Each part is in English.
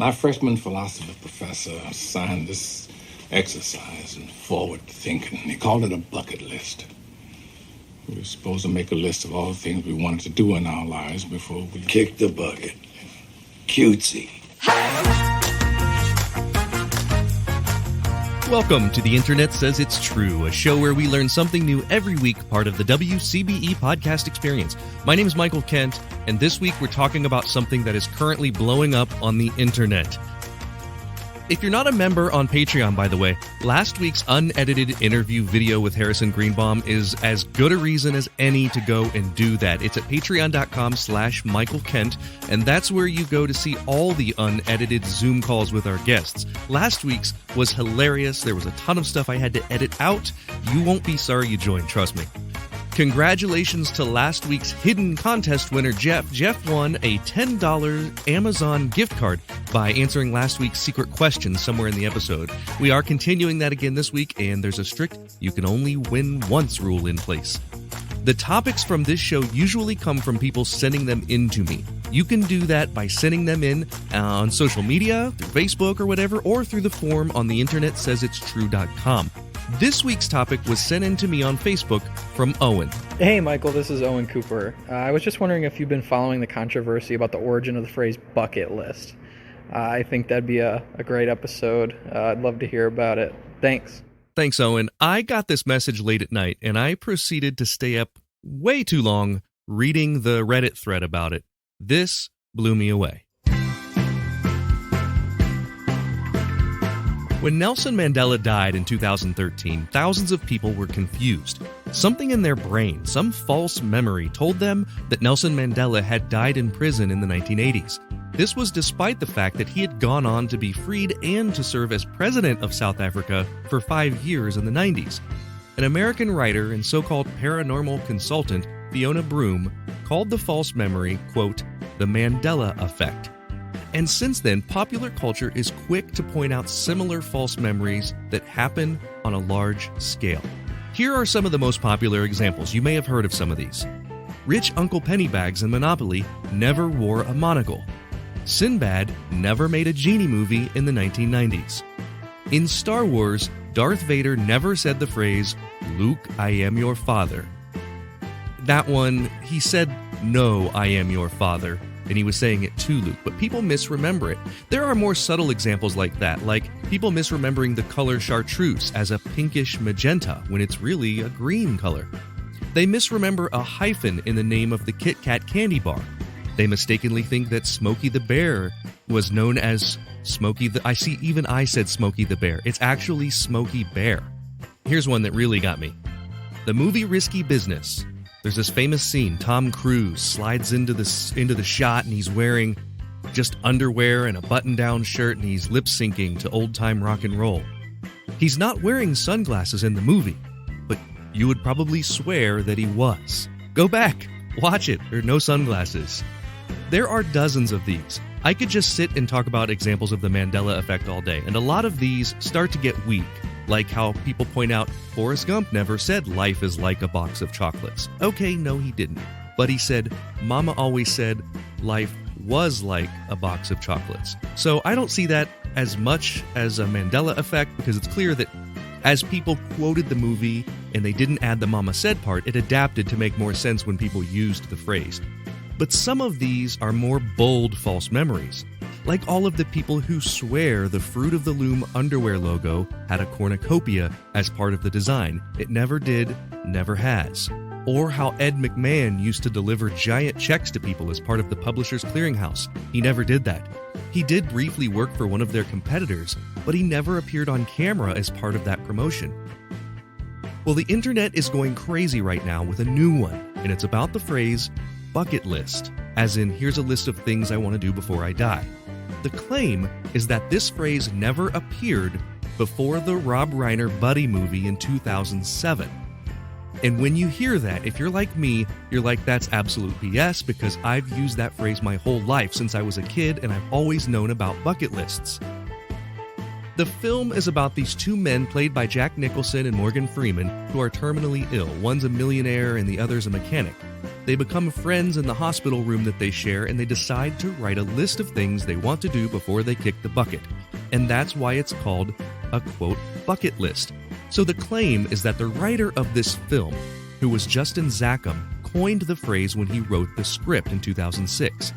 My freshman philosophy professor assigned this exercise in forward thinking. He called it a bucket list. We were supposed to make a list of all the things we wanted to do in our lives before we kick the bucket. Cutesy. Welcome to The Internet Says It's True, a show where we learn something new every week, part of the WCBE podcast experience. My name is Michael Kent, and this week we're talking about something that is currently blowing up on the internet. If you're not a member on Patreon, by the way, last week's unedited interview video with Harrison Greenbaum is as good a reason as any to go and do that. It's at patreon.com/Michael Kent, and that's where you go to see all the unedited Zoom calls with our guests. Last week's was hilarious. There was a ton of stuff I had to edit out. You won't be sorry you joined, trust me. Congratulations to last week's hidden contest winner, Jeff. Jeff won a $10 Amazon gift card by answering last week's secret question somewhere in the episode. We are continuing that again this week, and there's a strict you can only win once rule in place. The topics from this show usually come from people sending them in to me. You can do that by sending them in on social media, through Facebook or whatever, or through the form on the internetsaysitstrue.com. This week's topic was sent in to me on Facebook from Owen. Hey Michael, this is Owen Cooper. I was just wondering if you've been following the controversy about the origin of the phrase bucket list. I think that'd be a great episode. I'd love to hear about it. Thanks. Thanks, Owen. I got this message late at night, and I proceeded to stay up way too long reading the Reddit thread about it. This blew me away. When Nelson Mandela died in 2013, thousands of people were confused. Something in their brain, some false memory, told them that Nelson Mandela had died in prison in the 1980s. This was despite the fact that he had gone on to be freed and to serve as president of South Africa for 5 years in the 90s. An American writer and so-called paranormal consultant, Fiona Broom, called the false memory, quote, the Mandela Effect. And since then, popular culture is quick to point out similar false memories that happen on a large scale. Here are some of the most popular examples. You may have heard of some of these. Rich Uncle Pennybags in Monopoly never wore a monocle. Sinbad never made a genie movie in the 1990s. In Star Wars, Darth Vader never said the phrase, "Luke, I am your father." That one, he said, "No, I am your father," and he was saying it to Luke, but people misremember it. There are more subtle examples like that, like people misremembering the color chartreuse as a pinkish magenta when it's really a green color. They misremember a hyphen in the name of the Kit Kat candy bar. They mistakenly think that Smokey the Bear was known as Smokey the... I said Smokey the Bear. It's actually Smokey Bear. Here's one that really got me. The movie Risky Business. There's this famous scene. Tom Cruise slides into the shot, and he's wearing just underwear and a button-down shirt, and he's lip-syncing to old-time rock and roll. He's not wearing sunglasses in the movie, but you would probably swear that he was. Go back, watch it. There are no sunglasses. There are dozens of these. I could just sit and talk about examples of the Mandela Effect all day, and a lot of these start to get weak. Like how people point out Forrest Gump never said life is like a box of chocolates. Okay, no, he didn't. But he said, Mama always said life was like a box of chocolates. So I don't see that as much as a Mandela effect, because it's clear that as people quoted the movie and they didn't add the Mama said part, it adapted to make more sense when people used the phrase. But some of these are more bold false memories. Like all of the people who swear the Fruit of the Loom underwear logo had a cornucopia as part of the design. It never did, never has. Or how Ed McMahon used to deliver giant checks to people as part of the Publishers Clearinghouse. He never did that. He did briefly work for one of their competitors, but he never appeared on camera as part of that promotion. Well, the internet is going crazy right now with a new one, and it's about the phrase bucket list, as in here's a list of things I want to do before I die. The claim is that this phrase never appeared before the Rob Reiner Buddy movie in 2007. And when you hear that, if you're like me, you're like, that's absolute BS, because I've used that phrase my whole life since I was a kid, and I've always known about bucket lists. The film is about these two men played by Jack Nicholson and Morgan Freeman who are terminally ill. One's a millionaire and the other's a mechanic. They become friends in the hospital room that they share, and they decide to write a list of things they want to do before they kick the bucket. And that's why it's called a, quote, bucket list. So the claim is that the writer of this film, who was Justin Zackham, coined the phrase when he wrote the script in 2006.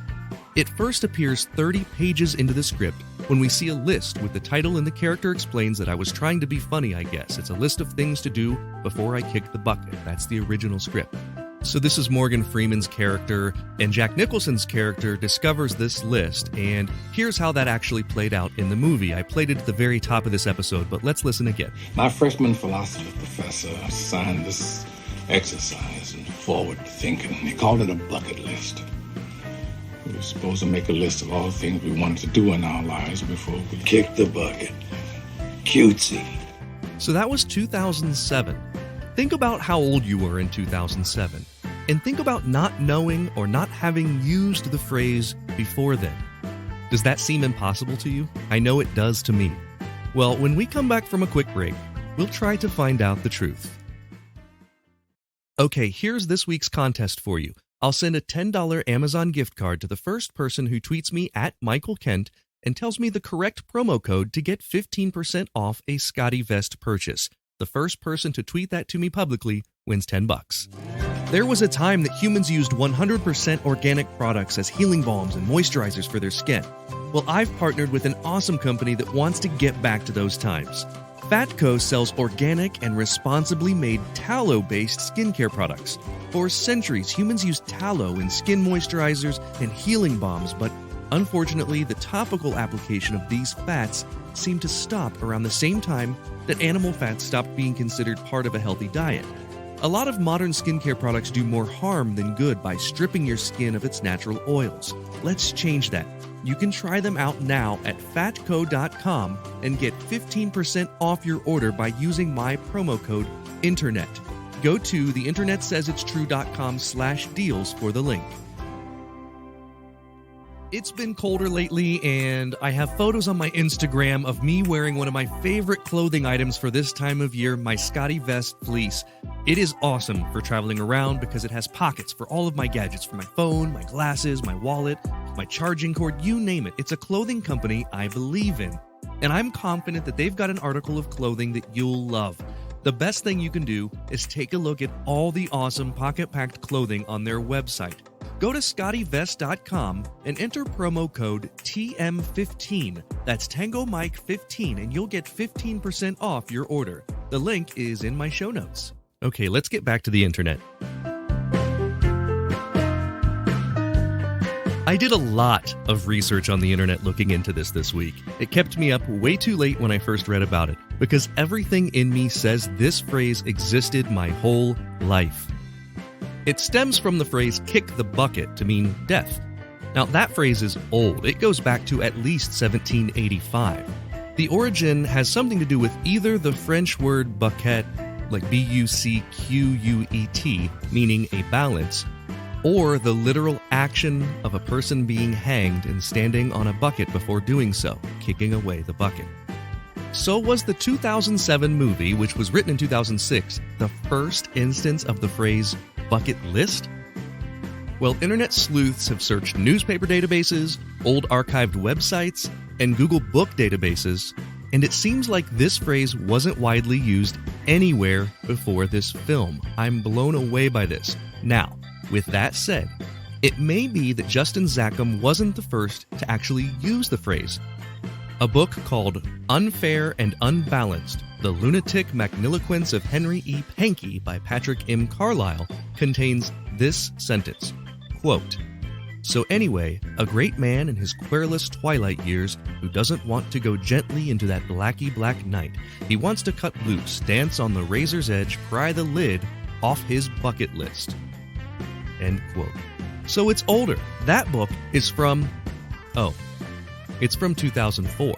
It first appears 30 pages into the script when we see a list with the title, and the character explains that I was trying to be funny, I guess. It's a list of things to do before I kick the bucket. That's the original script. So this is Morgan Freeman's character, and Jack Nicholson's character discovers this list, and here's how that actually played out in the movie. I played it at the very top of this episode, but let's listen again. My freshman philosophy professor assigned this exercise in forward thinking. He called it a bucket list. We were supposed to make a list of all the things we wanted to do in our lives before we Kick the bucket. Cutesy. So that was 2007. Think about how old you were in 2007. And think about not knowing or not having used the phrase before then. Does that seem impossible to you? I know it does to me. Well, when we come back from a quick break, we'll try to find out the truth. Okay, here's this week's contest for you. I'll send a $10 Amazon gift card to the first person who tweets me at Michael Kent and tells me the correct promo code to get 15% off a Scotty Vest purchase. The first person to tweet that to me publicly wins $10. There was a time that humans used 100% organic products as healing balms and moisturizers for their skin. Well, I've partnered with an awesome company that wants to get back to those times. Fatco sells organic and responsibly made tallow-based skincare products. For centuries, humans used tallow in skin moisturizers and healing balms, but unfortunately, the topical application of these fats seemed to stop around the same time that animal fats stopped being considered part of a healthy diet. A lot of modern skincare products do more harm than good by stripping your skin of its natural oils. Let's change that. You can try them out now at fatco.com and get 15% off your order by using my promo code INTERNET. Go to theinternetsaysitstrue.com/deals for the link. It's been colder lately, and I have photos on my Instagram of me wearing one of my favorite clothing items for this time of year, my Scotty Vest fleece. It is awesome for traveling around because it has pockets for all of my gadgets, for my phone, my glasses, my wallet, my charging cord, you name it. It's a clothing company I believe in, and I'm confident that they've got an article of clothing that you'll love. The best thing you can do is take a look at all the awesome pocket-packed clothing on their website. Go to scottywest.com and enter promo code TM15. That's Tango Mike 15, and you'll get 15% off your order. The link is in my show notes. Okay, let's get back to the internet. I did a lot of research on the internet looking into this week. It kept me up way too late when I first read about it, because everything in me says this phrase existed my whole life. It stems from the phrase kick the bucket to mean death. Now, that phrase is old. It goes back to at least 1785. The origin has something to do with either the French word bucket, like B-U-C-Q-U-E-T, meaning a balance, or the literal action of a person being hanged and standing on a bucket before doing so, kicking away the bucket. So was the 2007 movie, which was written in 2006, the first instance of the phrase bucket list? Well, internet sleuths have searched newspaper databases, old archived websites, and Google book databases, and it seems like this phrase wasn't widely used anywhere before this film. I'm blown away by this. Now, with that said, it may be that Justin Zackham wasn't the first to actually use the phrase. A book called Unfair and Unbalanced, The Lunatic Magniloquence of Henry E. Pankey by Patrick M. Carlyle contains this sentence, quote, "So anyway, a great man in his querulous twilight years who doesn't want to go gently into that blacky black night. He wants to cut loose, dance on the razor's edge, pry the lid off his bucket list." End quote. So it's older. That book is from, it's from 2004.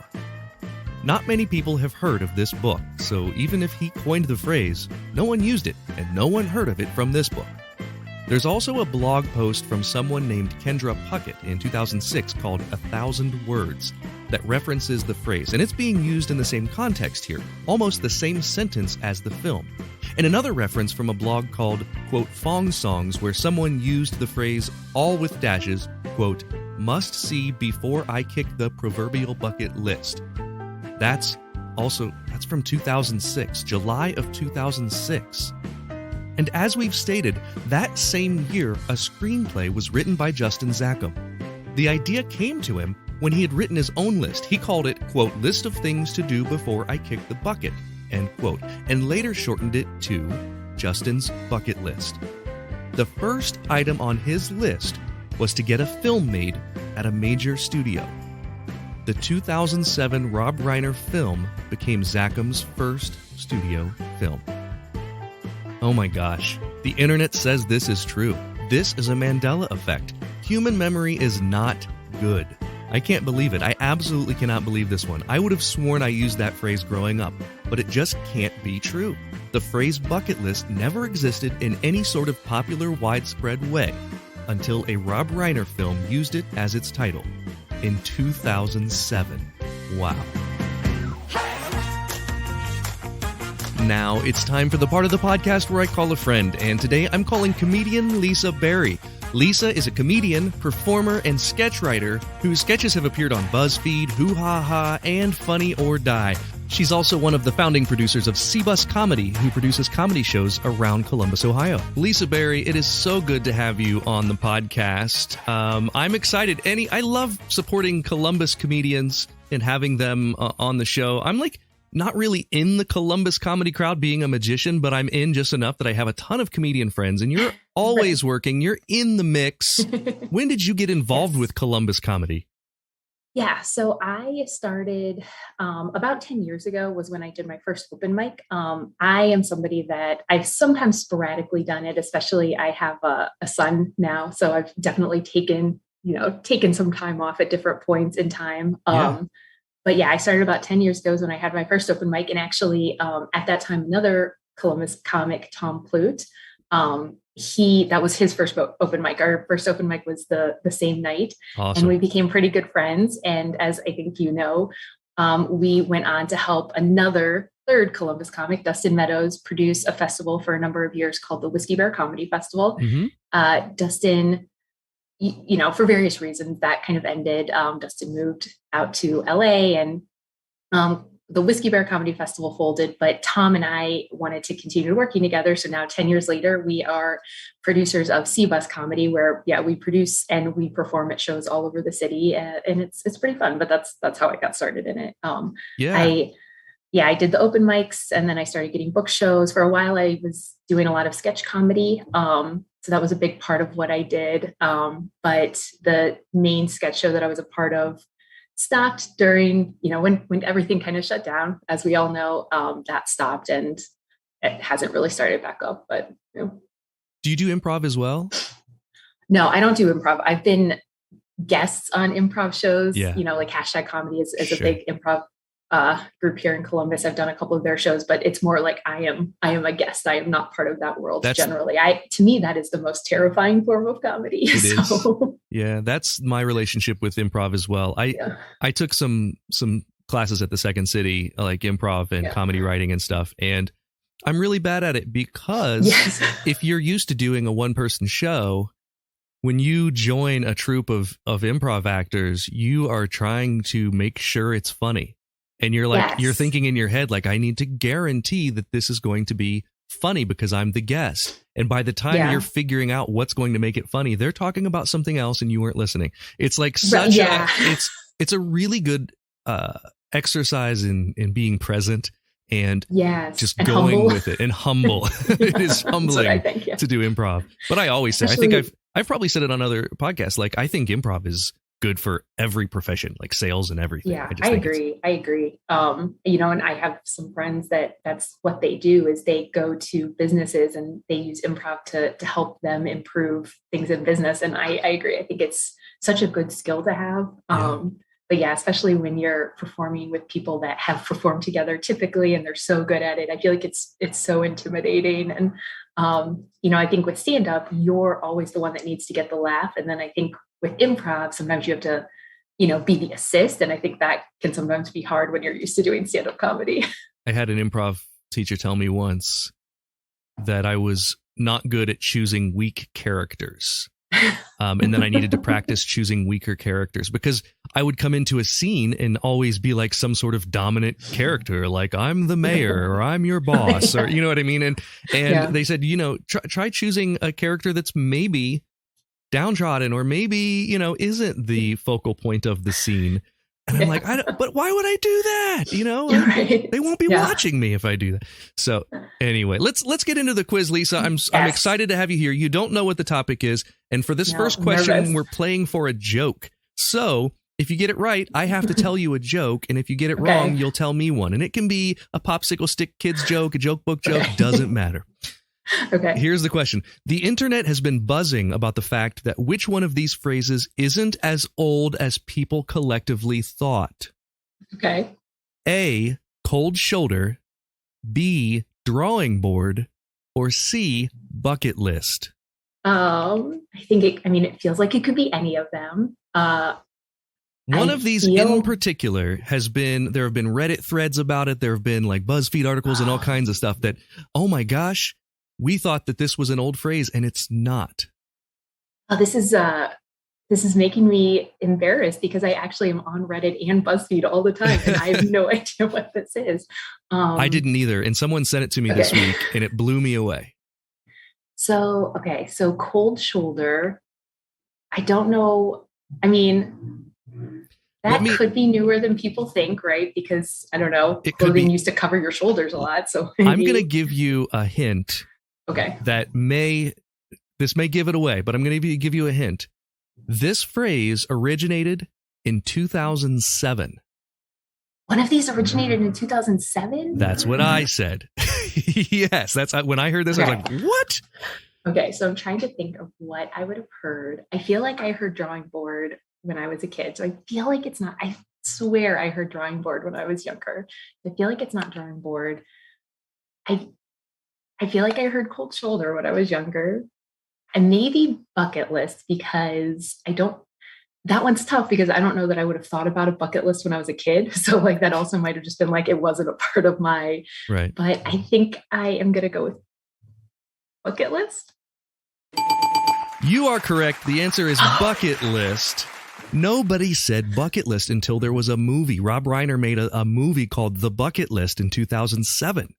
Not many people have heard of this book, so even if he coined the phrase, no one used it, and no one heard of it from this book. There's also a blog post from someone named Kendra Puckett in 2006 called 1,000 Words that references the phrase, and it's being used in the same context here, almost the same sentence as the film. and another reference from a blog called, quote, Fong Songs, where someone used the phrase, all with dashes, quote, must see before I kick the proverbial bucket list. That's from 2006, July of 2006. And as we've stated, that same year, a screenplay was written by Justin Zachem. The idea came to him when he had written his own list. He called it, quote, list of things to do before I kick the bucket, end quote, and later shortened it to Justin's Bucket List. The first item on his list was to get a film made at a major studio. The 2007 Rob Reiner film became Zachem's first studio film. Oh my gosh, the internet says this is true. This is a Mandela Effect. Human memory is not good. I can't believe it. I absolutely cannot believe this one. I would have sworn I used that phrase growing up, but it just can't be true. The phrase bucket list never existed in any sort of popular, widespread way until a Rob Reiner film used it as its title in 2007. Wow. Now it's time for the part of the podcast where I call a friend, and today I'm calling comedian Lisa Berry. Lisa is a comedian, performer, and sketch writer whose sketches have appeared on BuzzFeed, Hoo Ha Ha, and Funny or Die. She's also one of the founding producers of C-Bus Comedy, who produces comedy shows around Columbus, Ohio. Lisa Berry, it is so good to have you on the podcast. I'm excited. I love supporting Columbus comedians and having them on the show. I'm not really in the Columbus comedy crowd being a magician, but I'm in just enough that I have a ton of comedian friends, and you're always working. You're in the mix. When did you get involved with Columbus comedy? Yeah, so I started about 10 years ago was when I did my first open mic. I am somebody that I've sometimes sporadically done it, especially I have a son now. So I've definitely taken some time off at different points in time. But yeah, I started about 10 years ago when I had my first open mic. And actually at that time, another Columbus comic, Tom Plute, that was his first open mic. Our first open mic was the same night. Awesome. And we became pretty good friends. And as I think you know, we went on to help another third Columbus comic, Dustin Meadows, produce a festival for a number of years called the Whiskey Bear Comedy Festival. Mm-hmm. Dustin, for various reasons that kind of ended. Dustin moved out to LA, and the Whiskey Bear Comedy Festival folded, but Tom and I wanted to continue working together. So now 10 years later, we are producers of C-Bus Comedy, where we produce and we perform at shows all over the city, and it's pretty fun. But that's how I got started in it. I did the open mics, and then I started getting book shows. For a while, I was doing a lot of sketch comedy. So that was a big part of what I did. But the main sketch show that I was a part of stopped during, when everything kind of shut down, as we all know. That stopped, and it hasn't really started back up. But do you do improv as well? No, I don't do improv. I've been guests on improv shows. Like Hashtag Comedy is a big improv group here in Columbus. I've done a couple of their shows, but it's more like I am a guest. I am not part of that world. Generally. To me, that is the most terrifying form of comedy. It is. Yeah, that's my relationship with improv as well. I took some classes at the Second City, like improv and comedy writing and stuff, and I'm really bad at it because if you're used to doing a one-person show, when you join a troupe of improv actors, you are trying to make sure it's funny. And you're you're thinking in your head, I need to guarantee that this is going to be funny because I'm the guest. And by the time you're figuring out what's going to make it funny, they're talking about something else and you weren't listening. It's it's a really good exercise in being present and just going humble with it, and humble. It is humbling to do improv. But I always say, I think I've probably said it on other podcasts, I think improv is good for every profession, like sales and everything. Yeah, I agree. And I have some friends that's what they do is they go to businesses and they use improv to help them improve things in business. And I agree. I think it's such a good skill to have. But especially when you're performing with people that have performed together typically, and they're so good at it, I feel like it's so intimidating. And, I think with stand-up, you're always the one that needs to get the laugh. And then I think with improv, sometimes you have to, be the assist. And I think that can sometimes be hard when you're used to doing stand-up comedy. I had an improv teacher tell me once, that I was not good at choosing weak characters. And then I needed to practice choosing weaker characters because I would come into a scene and always be like some sort of dominant character, like I'm the mayor or I'm your boss, or you know what I mean? And they said, try choosing a character that's maybe downtrodden or maybe, isn't the focal point of the scene. And I'm like, but why would I do that? Right. They won't be watching me if I do that. So anyway, let's get into the quiz, Lisa. I'm excited to have you here. You don't know what the topic is. And for this first question, we're playing for a joke. So if you get it right, I have to tell you a joke. And if you get it wrong, you'll tell me one. And it can be a popsicle stick kids joke, a joke book joke, doesn't matter. Okay. Here's the question. The internet has been buzzing about the fact that which one of these phrases isn't as old as people collectively thought? Okay. A, cold shoulder, B, drawing board, or C, bucket list? I think it feels like it could be any of them. One of these in particular there have been Reddit threads about it. There have been like BuzzFeed articles and all kinds of stuff that, oh my gosh, we thought that this was an old phrase and it's not. This is making me embarrassed because I actually am on Reddit and BuzzFeed all the time and I have no idea what this is. I didn't either. And someone sent it to me this week and it blew me away. So cold shoulder. I don't know. I mean, that could be newer than people think, right? Because I don't know, clothing used to cover your shoulders a lot. So maybe. I'm going to give you a hint. Okay. This may give it away, but I'm going to give you a hint. This phrase originated in 2007. One of these originated in 2007? That's what I said. Yes, that's when I heard this, I was like, what? Okay, so I'm trying to think of what I would have heard. I feel like I heard drawing board when I was a kid. So I feel like it's not. I swear I heard drawing board when I was younger. I feel like it's not drawing board. I feel like I heard cold shoulder when I was younger. And maybe bucket list because that one's tough because I don't know that I would have thought about a bucket list when I was a kid. So like that also might have just been like, it wasn't a part of my, right. But I think I am going to go with bucket list. You are correct. The answer is bucket list. Nobody said bucket list until there was a movie. Rob Reiner made a movie called The Bucket List in 2007.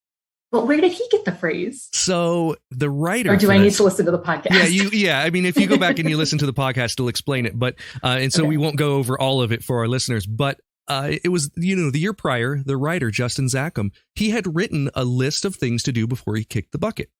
But where did he get the phrase? So the writer, or do I need to listen to the podcast? Yeah. I mean, if you go back and you listen to the podcast, it'll explain it. But and so we won't go over all of it for our listeners. But it was, the year prior, the writer Justin Zackham, he had written a list of things to do before he kicked the bucket,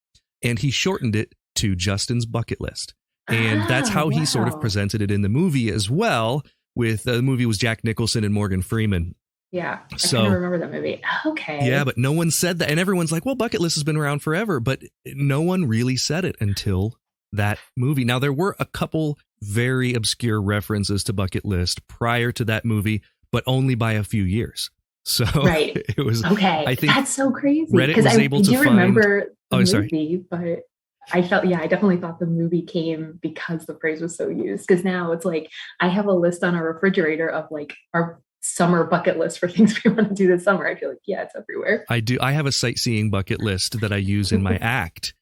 and he shortened it to Justin's Bucket List, and that's how he sort of presented it in the movie as well. With the movie was Jack Nicholson and Morgan Freeman. Yeah, I kind of remember that movie. Okay. Yeah, but no one said that. And everyone's like, well, bucket list has been around forever. But no one really said it until that movie. Now, there were a couple very obscure references to bucket list prior to that movie, but only by a few years. So it was okay. I think that's so crazy. Reddit was able to find. Remember the movie, but I definitely thought the movie came because the phrase was so used. Because now it's like I have a list on our refrigerator of like our summer bucket list for things we want to do this summer. I feel like, it's everywhere. I do. I have a sightseeing bucket list that I use in my act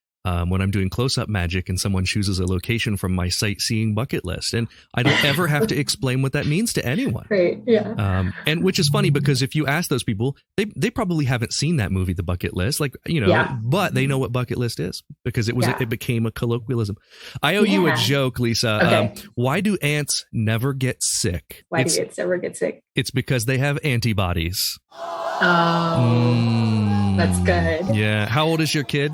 when I'm doing close-up magic and someone chooses a location from my sightseeing bucket list. And I don't ever have to explain what that means to anyone. Right. Yeah. And which is funny because if you ask those people, they probably haven't seen that movie, The Bucket List, but they know what bucket list is because it became a colloquialism. I owe you a joke, Lisa. Okay. Why do ants never get sick? Why do ants never get sick? It's because they have antibodies. That's good. Yeah. How old is your kid?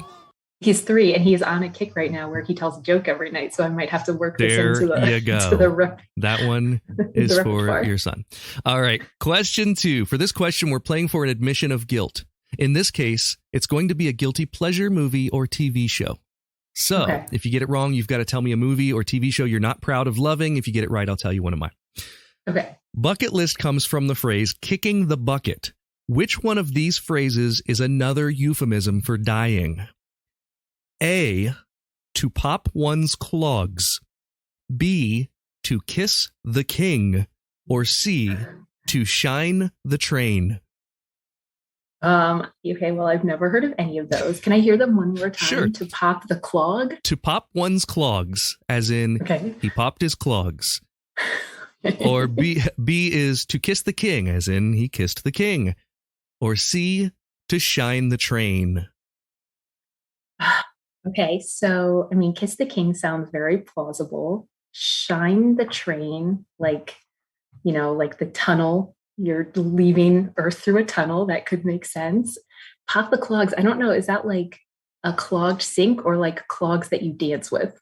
He's 3 and he's on a kick right now where he tells a joke every night. So I might have to work this into that one is for your son. All right. Question 2. For this question, we're playing for an admission of guilt. In this case, it's going to be a guilty pleasure movie or TV show. So if you get it wrong, you've got to tell me a movie or TV show you're not proud of loving. If you get it right, I'll tell you one of mine. Okay. Bucket list comes from the phrase kicking the bucket. Which one of these phrases is another euphemism for dying? A, to pop one's clogs. B, to kiss the king. Or C, to shine the train. Okay, well, I've never heard of any of those. Can I hear them one more time? Sure. To pop the clog? To pop one's clogs, as in Okay. he popped his clogs. Or B is to kiss the king, as in he kissed the king. Or C, to shine the train. Okay, so I mean, kiss the king sounds very plausible. Shine the train, like, like the tunnel. You're leaving Earth through a tunnel. That could make sense. Pop the clogs. I don't know. Is that like a clogged sink or like clogs that you dance with?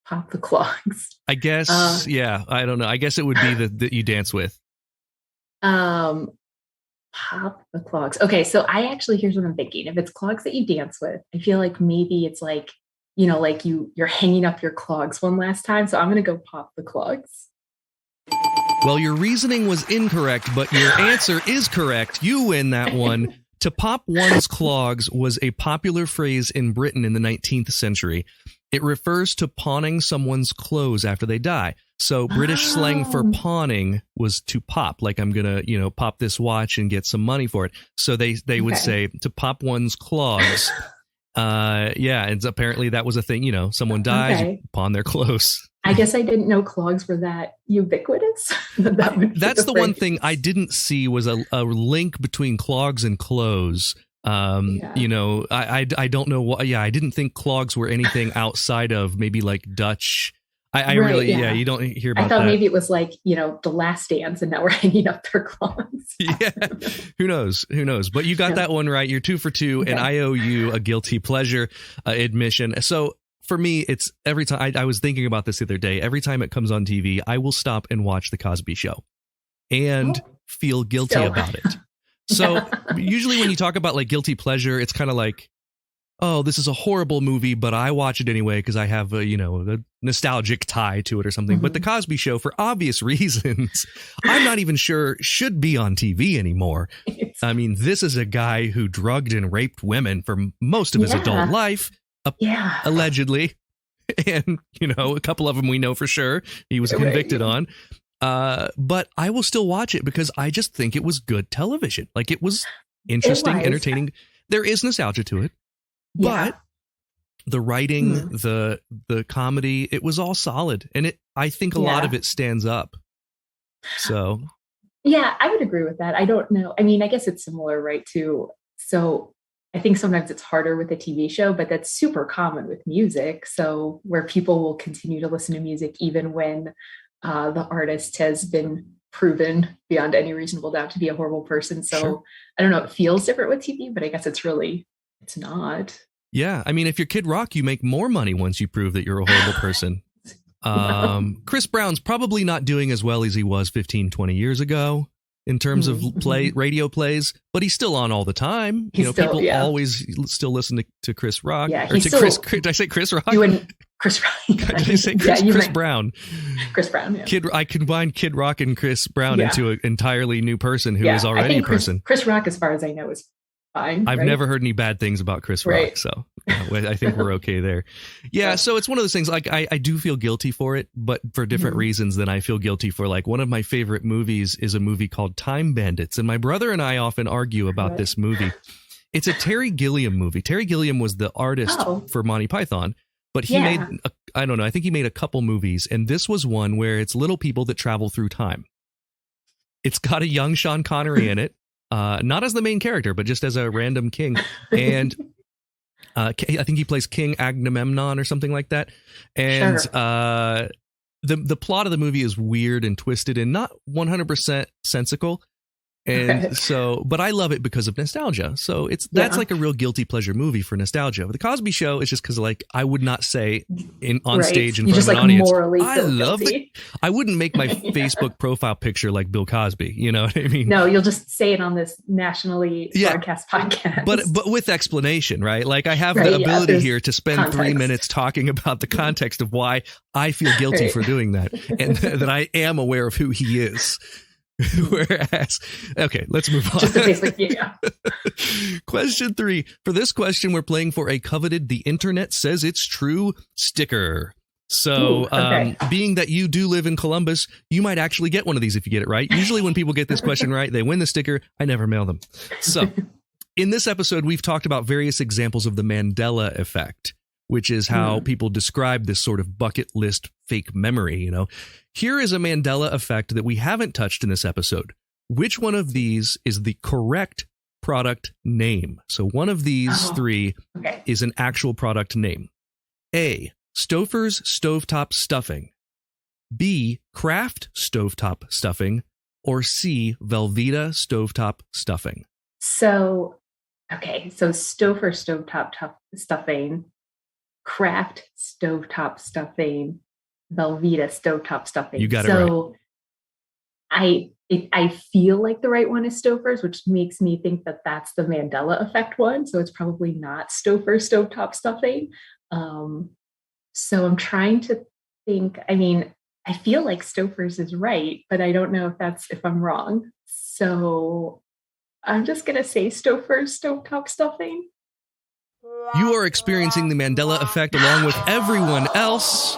Pop the clogs. I guess, yeah, I don't know. I guess it would be that you dance with. Pop the clogs. Okay, so here's what I'm thinking. If it's clogs that you dance with, I feel like maybe it's like, like you're hanging up your clogs one last time. So I'm gonna go pop the clogs. Well, your reasoning was incorrect, but your answer is correct. You win that one. To pop one's clogs was a popular phrase in Britain in the 19th century. It refers to pawning someone's clothes after they die. So British slang for pawning was to pop, like I'm going to, pop this watch and get some money for it. So they would say to pop one's clogs. And apparently that was a thing, someone dies, you pawn their clothes. I guess I didn't know clogs were that ubiquitous. That's the one thing I didn't see was a link between clogs and clothes. I don't know what. Yeah, I didn't think clogs were anything outside of maybe like Dutch. You don't hear about that. I thought maybe it was like, The Last Dance, and now we're hanging up their clogs. Yeah, who knows? But you got that one right. You're 2 for 2, and I owe you a guilty pleasure admission. So for me, it's every time I was thinking about this the other day. Every time it comes on TV, I will stop and watch The Cosby Show and feel guilty about it. So usually when you talk about like guilty pleasure, it's kind of like, oh, this is a horrible movie, but I watch it anyway because I have a nostalgic tie to it or something. Mm-hmm. But The Cosby Show, for obvious reasons, I'm not even sure should be on TV anymore. I mean, this is a guy who drugged and raped women for most of his adult life, allegedly. And, a couple of them we know for sure he was convicted on. But I will still watch it because I just think it was good television. Like it was interesting, entertaining. There is nostalgia to it. But the writing, the comedy, it was all solid. And I think a lot of it stands up. So. Yeah, I would agree with that. I don't know. I mean, I guess it's similar, right, too. So I think sometimes it's harder with a TV show, but that's super common with music. So where people will continue to listen to music even when the artist has been proven beyond any reasonable doubt to be a horrible person. So I don't know, it feels different with TV, but I guess it's not. Yeah. I mean, if you're Kid Rock, you make more money once you prove that you're a horrible person. Chris Brown's probably not doing as well as he was 15, 20 years ago in terms of radio plays, but he's still on all the time. People always still listen to Chris Rock. Yeah, did I say Chris Rock? Chris Rock. Did I say Chris Brown? Chris Brown, yeah. I combined Kid Rock and Chris Brown into an entirely new person who is already a person. Chris Rock, as far as I know, is fine. I've never heard any bad things about Chris Rock, so I think we're okay there. Yeah, so it's one of those things, like I do feel guilty for it, but for different reasons than I feel guilty for. Like one of my favorite movies is a movie called Time Bandits, and my brother and I often argue about this movie. It's a Terry Gilliam movie. Terry Gilliam was the artist for Monty Python, but he made, I think he made a couple movies, and this was one where it's little people that travel through time. It's got a young Sean Connery in it. Not as the main character, but just as a random king. And I think he plays King Agamemnon or something like that. And the plot of the movie is weird and twisted and not 100% sensical. And but I love it because of nostalgia. So that's like a real guilty pleasure movie for nostalgia. But The Cosby Show is just because like I would not say on stage in front of an audience, I love it. I wouldn't make my Facebook profile picture like Bill Cosby. You know what I mean? No, you'll just say it on this nationally broadcast podcast. But with explanation, right? Like I have the ability here to spend 3 minutes talking about the context of why I feel guilty for doing that, and that I am aware of who he is. Whereas, okay, let's move on. Just a basic, Question 3. For this question, we're playing for a coveted "The Internet Says It's True" sticker. So, being that you do live in Columbus, you might actually get one of these if you get it right. Usually when people get this question right, they win the sticker. I never mail them. So, In this episode, we've talked about various examples of the Mandela Effect, which is how people describe this sort of bucket list fake memory, you know. Here is a Mandela Effect that we haven't touched in this episode. Which one of these is the correct product name? So one of these three is an actual product name. A, Stouffer's Stovetop Stuffing. B, Kraft Stovetop Stuffing. Or C, Velveeta Stovetop Stuffing. So Stouffer Stovetop Stuffing, Kraft Stovetop Stuffing, Velveeta Stovetop Stuffing. You got it right. I feel like the right one is Stouffer's, which makes me think that that's the Mandela Effect one. So it's probably not Stouffer Stovetop Stuffing. So I'm trying to think. I mean, I feel like Stouffer's is right, but I don't know if I'm wrong. So I'm just gonna say Stouffer's Stovetop Stuffing. You are experiencing the Mandela Effect along with everyone else.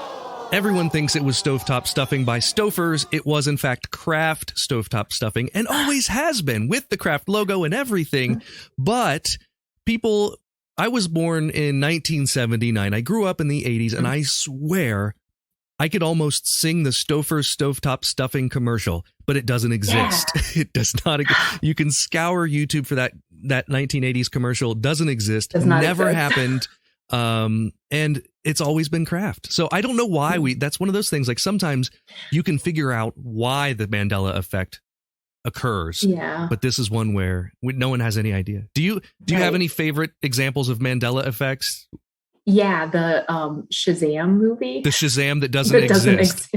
Everyone thinks it was Stovetop Stuffing by Stouffer's. It was, in fact, Kraft Stovetop Stuffing, and always has been, with the Kraft logo and everything. But I was born in 1979. I grew up in the 80s, and I swear I could almost sing the Stouffer's Stovetop Stuffing commercial, but it doesn't exist. Yeah. It does not. You can scour YouTube for that 1980s commercial. Doesn't exist. Never happened. And it's always been Kraft. So I don't know why that's one of those things. Like sometimes you can figure out why the Mandela Effect occurs. Yeah. But this is one where no one has any idea. Do you have any favorite examples of Mandela effects? Yeah, the Shazam movie. The Shazam that doesn't exist.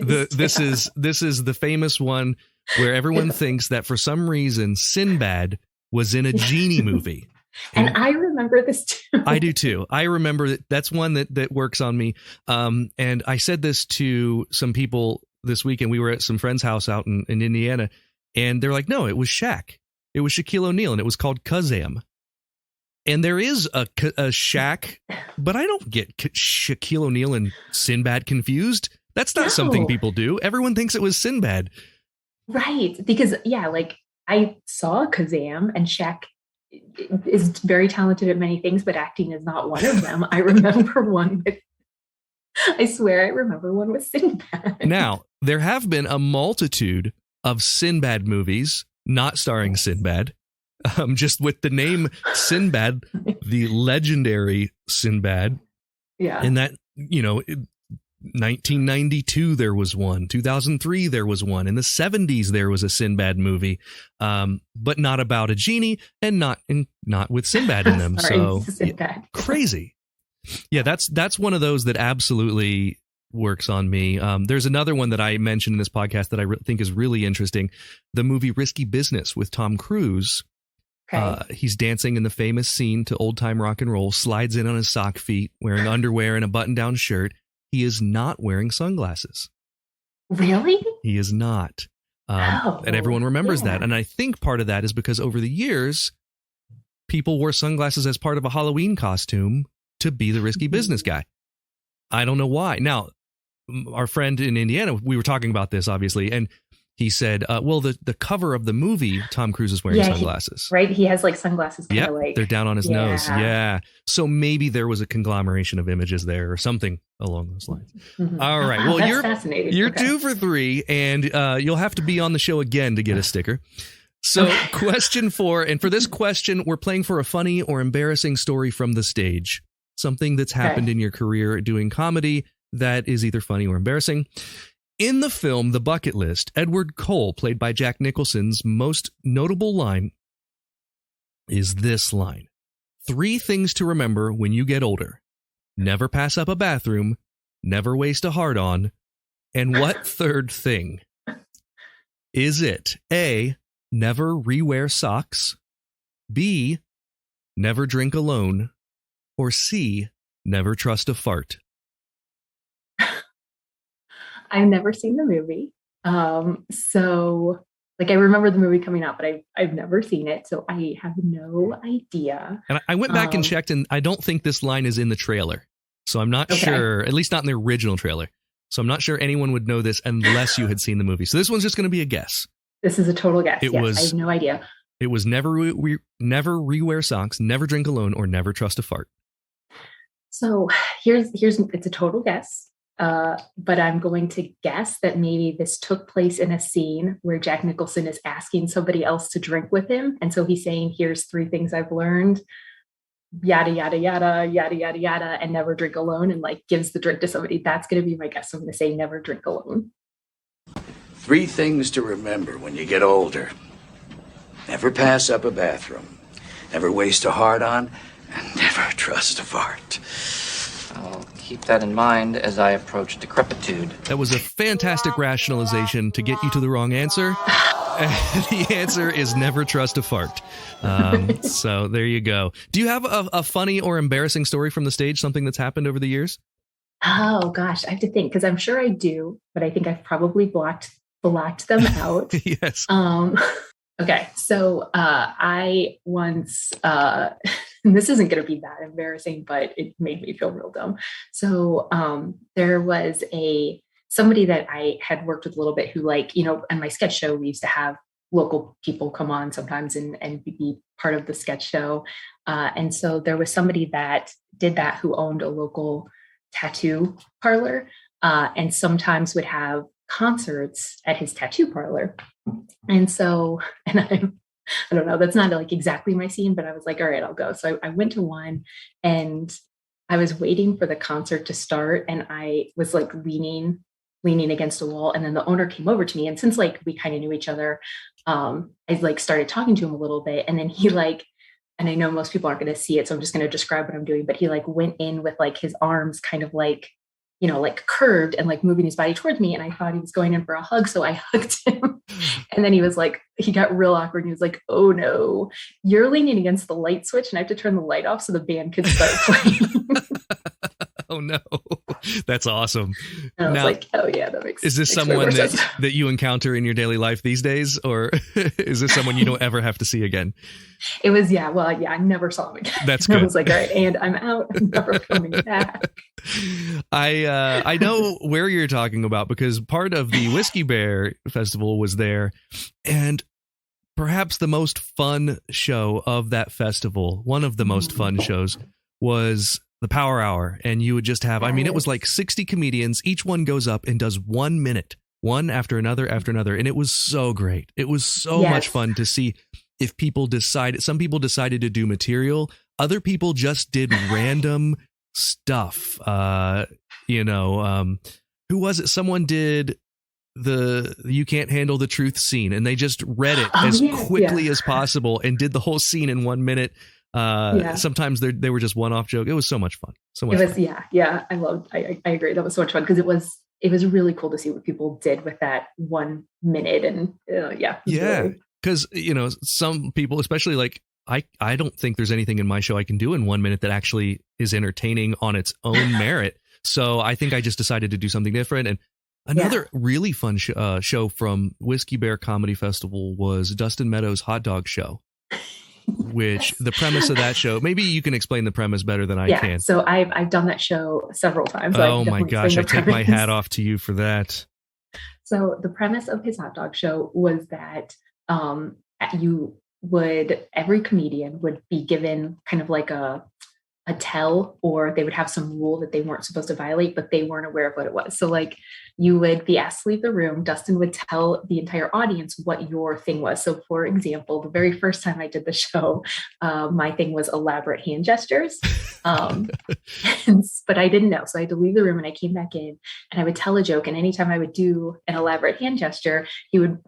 This is the famous one where everyone thinks that for some reason Sinbad was in a genie movie. And I remember this too. I do too. I remember that's one that works on me. And I said this to some people this weekend. We were at some friend's house out in Indiana, and they're like, no, it was Shaq. It was Shaquille O'Neal, and it was called Kazam. And there is a Shaq, but I don't get Shaquille O'Neal and Sinbad confused. That's not something people do. Everyone thinks it was Sinbad. Right. Because, I saw Kazam, and Shaq is very talented at many things, but acting is not one of them. I remember one with Sinbad. Now, there have been a multitude of Sinbad movies not starring Sinbad. Just with the name Sinbad, the legendary Sinbad. Yeah. And that, 1992 there was one, 2003 there was one, in the 70s there was a Sinbad movie, but not about a genie and not with Sinbad in them. So Sinbad. Crazy. Yeah, that's one of those that absolutely works on me. There's another one that I mentioned in this podcast that I think is really interesting. The movie Risky Business with Tom Cruise. Okay. He's dancing in the famous scene to old time rock and roll, slides in on his sock feet, wearing underwear and a button down shirt. He is not wearing sunglasses. Really? He is not. And everyone remembers that. And I think part of that is because over the years, people wore sunglasses as part of a Halloween costume to be the risky business guy. I don't know why. Now, our friend in Indiana, we were talking about this, obviously, and he said, the cover of the movie, Tom Cruise is wearing sunglasses. Right? He has sunglasses. Yeah, they're down on his nose. Yeah. So maybe there was a conglomeration of images there or something along those lines. Mm-hmm. All right. Well, that's fascinating. You're 2 for 3, and you'll have to be on the show again to get a sticker. So question 4, and for this question, we're playing for a funny or embarrassing story from the stage. Something that's happened in your career doing comedy that is either funny or embarrassing. In the film The Bucket List, Edward Cole, played by Jack Nicholson's most notable line is this line. 3 things to remember when you get older. Never pass up a bathroom, never waste a hard-on, and what third thing? Is it A, never rewear socks, B, never drink alone, or C, never trust a fart? I've never seen the movie. So I remember the movie coming out, but I've never seen it. So I have no idea. And I went back and checked, and I don't think this line is in the trailer. So I'm not sure, at least not in the original trailer. So I'm not sure anyone would know this unless you had seen the movie. So this one's just going to be a guess. This is a total guess. I have no idea. It was never rewear socks, never drink alone, or never trust a fart. So here's it's a total guess. But I'm going to guess that maybe this took place in a scene where Jack Nicholson is asking somebody else to drink with him. And so he's saying, here's 3 things I've learned, yada, yada, yada, yada, yada, yada, and never drink alone, and like gives the drink to somebody. That's going to be my guess. I'm going to say never drink alone. 3 things to remember when you get older. Never pass up a bathroom. Never waste a hard-on. And never trust a fart. I'll keep that in mind as I approach decrepitude. That was a fantastic rationalization to get you to the wrong answer. The answer is never trust a fart. So there you go. Do you have a funny or embarrassing story from the stage, something that's happened over the years? Oh, gosh, I have to think, because I'm sure I do, but I think I've probably blocked them out. Yes. Okay, so I once, and this isn't going to be that embarrassing, but it made me feel real dumb. So there was somebody that I had worked with a little bit who, like, in my sketch show, we used to have local people come on sometimes and be part of the sketch show. And so there was somebody that did that who owned a local tattoo parlor and sometimes would have concerts at his tattoo parlor. And so, and I don't know, that's not like exactly my scene, but I was like, all right, I'll go. So I went to one and I was waiting for the concert to start, and I was like leaning against a wall. And then the owner came over to me. And since like we kind of knew each other, I like started talking to him a little bit. And then he like, and I know most people aren't going to see it, so I'm just going to describe what I'm doing, but he like went in with like his arms kind of like, like curved and like moving his body towards me. And I thought he was going in for a hug. So I hugged him. And then he was like, he got real awkward. And he was like, oh no, you're leaning against the light switch and I have to turn the light off so the band could start playing. Oh no, that's awesome. And I was like, oh yeah, that makes sense. Is this someone that you encounter in your daily life these days? Or is this someone you don't ever have to see again? It was, yeah. Well, yeah, I never saw him again. That's good. I was like, all right, and I'm out. I'm never coming back. I know where you're talking about because part of the Whiskey Bear Festival was there, and perhaps the most fun show of that festival, one of the most fun shows, was the Power Hour. And you would just have, I mean, it was like 60 comedians. Each one goes up and does 1 minute, one after another. And it was so great. It was so much fun to see if some people decided to do material. Other people just did random stuff. Who was it? Someone did the You Can't Handle the Truth scene, and they just read it as quickly as possible and did the whole scene in 1 minute. Sometimes they were just one-off joke. It was so much fun. I agree. That was so much fun because it was really cool to see what people did with that 1 minute. And because some people, especially like I don't think there's anything in my show I can do in 1 minute that actually is entertaining on its own merit. So I think I just decided to do something different. And another really fun show from Whiskey Bear Comedy Festival was Dustin Meadows' Hot Dog Show. Which the premise of that show, maybe you can explain the premise better than I can. So I've done that show several times. So oh my gosh, I take my hat off to you for that. So the premise of his hot dog show was that every comedian would be given kind of like a tell, or they would have some rule that they weren't supposed to violate, but they weren't aware of what it was. So like you would be asked to leave the room. Dustin would tell the entire audience what your thing was. So for example, the very first time I did the show, my thing was elaborate hand gestures. But I didn't know. So I had to leave the room and I came back in and I would tell a joke. And anytime I would do an elaborate hand gesture, he would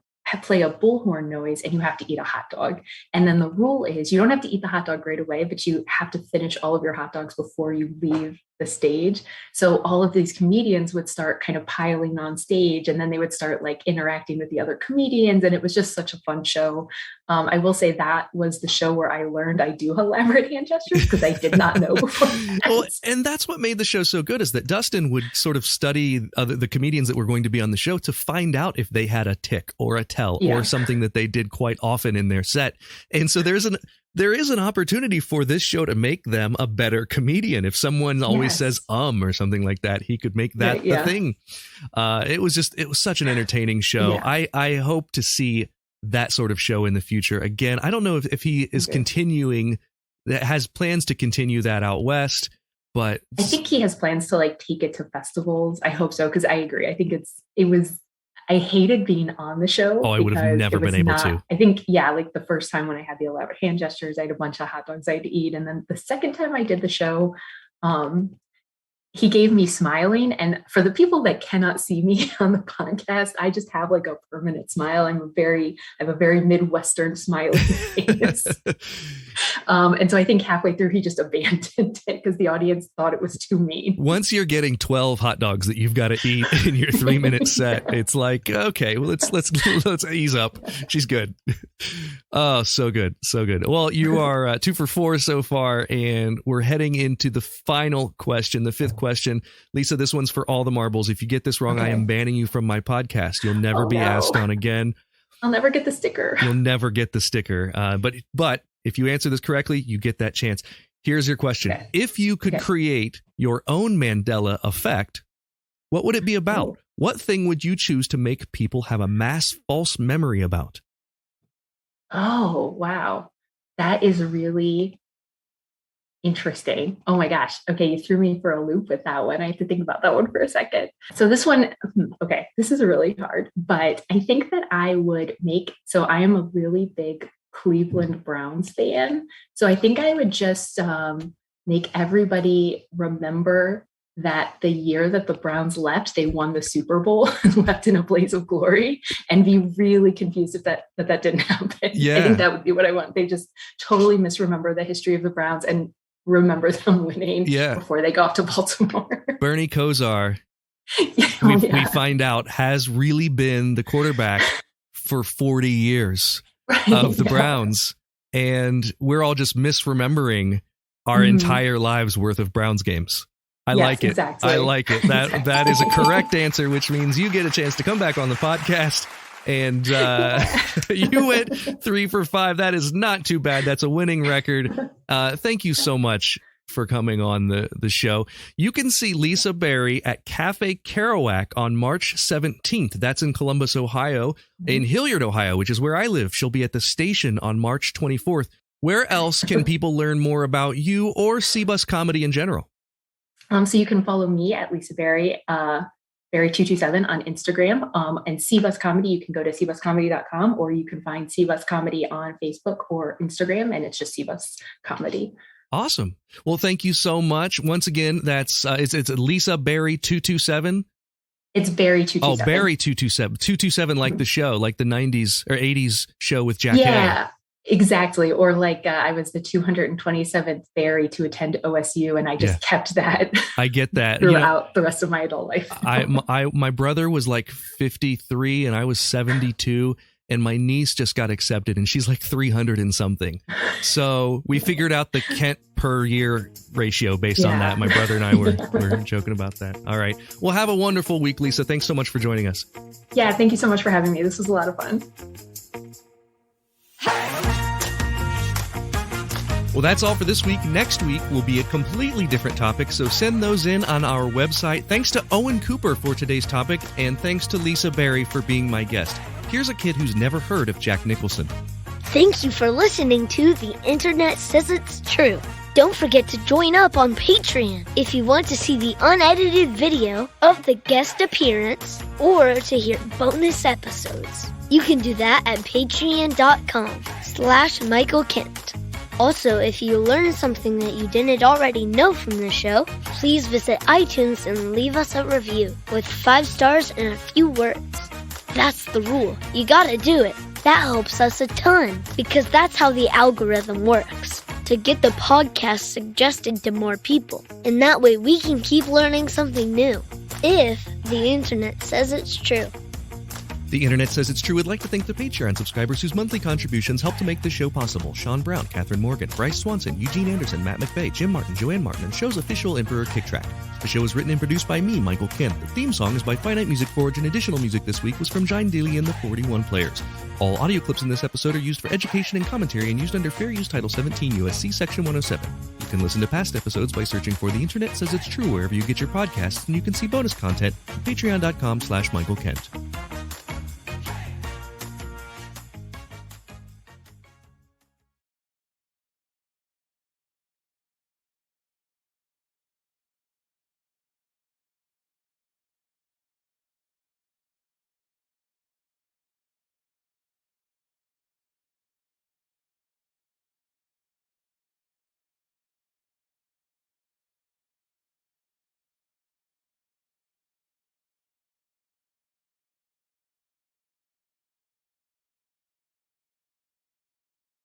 play a bullhorn noise and you have to eat a hot dog. And then the rule is you don't have to eat the hot dog right away, but you have to finish all of your hot dogs before you leave the stage. So all of these comedians would start kind of piling on stage, and then they would start like interacting with the other comedians. And it was just such a fun show. I will say that was the show where I learned I do elaborate hand gestures because I did not know before. Well, and that's what made the show so good, is that Dustin would sort of study the comedians that were going to be on the show to find out if they had a tick or a tell or something that they did quite often in their set. And so there is an opportunity for this show to make them a better comedian. If someone always says or something like that, he could make that the thing. It was such an entertaining show. I hope to see that sort of show in the future. Again, I don't know if he is continuing, that has plans to continue that out west, but I think he has plans to like take it to festivals. I hope so, because I agree. I think I hated being on the show. I would have never been able to. I think, like the first time when I had the elaborate hand gestures, I had a bunch of hot dogs I had to eat. And then the second time I did the show, he gave me smiling. And for the people that cannot see me on the podcast, I just have like a permanent smile. I have a very Midwestern smiley face. And so I think halfway through, he just abandoned it because the audience thought it was too mean. Once you're getting 12 hot dogs that you've got to eat in your 3-minute set, it's like, okay, well, let's ease up. She's good. Oh, so good. So good. Well, you are 2 for 4 so far, and we're heading into the final question, the 5th question. Lisa, this one's for all the marbles. If you get this wrong, I am banning you from my podcast. You'll never be asked on again. I'll never get the sticker. You'll never get the sticker. But if you answer this correctly, you get that chance. Here's your question. Okay. If you could create your own Mandela Effect, what would it be about? Ooh. What thing would you choose to make people have a mass false memory about? Oh, wow. That is really interesting. Oh my gosh. Okay, you threw me for a loop with that one. I have to think about that one for a second. So this one, okay, this is really hard, but I think that I would I am a really big Cleveland Browns fan. So I think I would just make everybody remember that the year that the Browns left, they won the Super Bowl and left in a blaze of glory, and be really confused if that didn't happen. Yeah. I think that would be what I want. They just totally misremember the history of the Browns and remember them winning before they go off to Baltimore. Bernie Kosar, we find out, has really been the quarterback for 40 years of the Browns, and we're all just misremembering our entire lives worth of Browns games. I like it. Exactly. I like it. That is a correct answer, which means you get a chance to come back on the podcast. And you went 3 for 5. That is not too bad. That's a winning record. Thank you so much for coming on the show. You can see Lisa Berry at Cafe Kerouac on March 17th. That's in Columbus, Ohio. In Hilliard, Ohio, which is where I live, she'll be at the Station on March 24th. Where else can people learn more about you or C-Bus comedy in general? So you can follow me at Lisa Berry, Berry227 on Instagram, and C-Bus Comedy. You can go to cbuscomedy.com, or you can find C-Bus Comedy on Facebook or Instagram, and it's just C-Bus Comedy. Awesome. Well, thank you so much. Once again, that's it's Lisa Berry 227. It's Berry 227. Oh, Berry 227. 227, like the show, like the 90s or 80s show with Jack Hay. Exactly. Or like I was the 227th Berry to attend OSU, and I just kept that. I get that throughout the rest of my adult life. My brother was like 53 and I was 72, and my niece just got accepted and she's like 300 and something. So we figured out the Kent per year ratio based on that. My brother and I were joking about that. All right. Well, have a wonderful week, Lisa. Thanks so much for joining us. Yeah. Thank you so much for having me. This was a lot of fun. Well, that's all for this week. Next week will be a completely different topic, so send those in on our website. Thanks to Owen Cooper for today's topic, and thanks to Lisa Berry for being my guest. Here's a kid who's never heard of Jack Nicholson. Thank you for listening to The Internet Says It's True. Don't forget to join up on Patreon if you want to see the unedited video of the guest appearance or to hear bonus episodes. You can do that at patreon.com/Michael Kent. Also, if you learned something that you didn't already know from the show, please visit iTunes and leave us a review with 5 stars and a few words. That's the rule. You gotta do it. That helps us a ton, because that's how the algorithm works, to get the podcast suggested to more people. And that way we can keep learning something new, if the internet says it's true. The Internet Says It's True would like to thank the Patreon subscribers whose monthly contributions help to make the show possible. Sean Brown, Catherine Morgan, Bryce Swanson, Eugene Anderson, Matt McVeigh, Jim Martin, Joanne Martin, and show's official Emperor Kick Track. The show is written and produced by me, Michael Kent. The theme song is by Finite Music Forge, and additional music this week was from Jine Daly and the 41 Players. All audio clips in this episode are used for education and commentary and used under Fair Use Title 17 USC Section 107. You can listen to past episodes by searching for The Internet Says It's True wherever you get your podcasts, and you can see bonus content at patreon.com/Michael Kent.